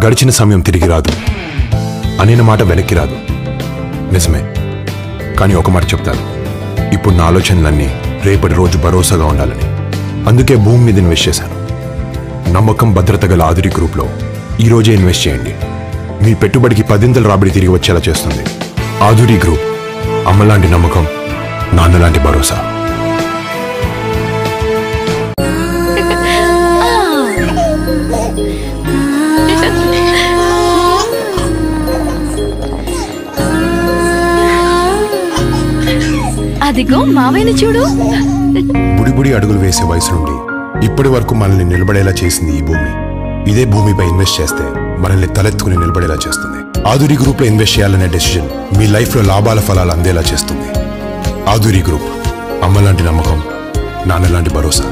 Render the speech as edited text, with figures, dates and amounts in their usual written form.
గడిచిన సమయం తిరిగి రాదు, అనిన మాట వెనక్కి రాదు. నిజమే, కానీ ఒక మాట చెప్తాను, ఇప్పుడు నా ఆలోచనలన్నీ రేపటి రోజు భరోసాగా ఉండాలని. అందుకే భూమి మీద ఇన్వెస్ట్ చేశాను. నమ్మకం, భద్రత గల ఆధురి గ్రూప్లో ఈరోజే ఇన్వెస్ట్ చేయండి. మీ పెట్టుబడికి 10 రాబడి తిరిగి వచ్చేలా చేస్తుంది. ఆధురి గ్రూప్, అమ్మలాంటి నమ్మకం, నాన్నలాంటి భరోసా. అదిగో మావయ్యని చూడు. బుడిబుడి అడుగులు వేసే వయసు నుండి ఇప్పటి వరకు మనల్ని నిలబడేలా చేసింది ఈ భూమి. ఇదే భూమిపై ఇన్వెస్ట్ చేస్తే మనల్ని తలెత్తుకుని నిలబడేలా చేస్తుంది. ఆధురి గ్రూప్లో ఇన్వెస్ట్ చేయాలనే డెసిషన్ మీ లైఫ్లో లాభాల ఫలాలు అందేలా చేస్తుంది. ఆధురి గ్రూప్, అమ్మలాంటి నమ్మకం, నాన్నలాంటి భరోసా.